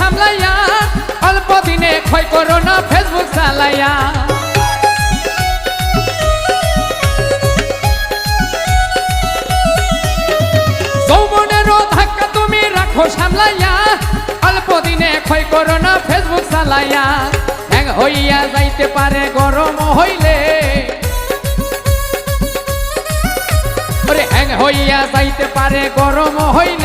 সামলাইয়া অল্প দিনে ক্ষয় করো না ফেসবুক চালাইয়া যৌবনেরও ধাক্কা তুমি রাখো সামলাইয়া অল্প দিনে ক্ষয় করো না ফেসবুক চালাইয়া হ্যাং হইয়া যাইতে পারে গরম হইলে হইয়া যাইতে পারে গরম হইলে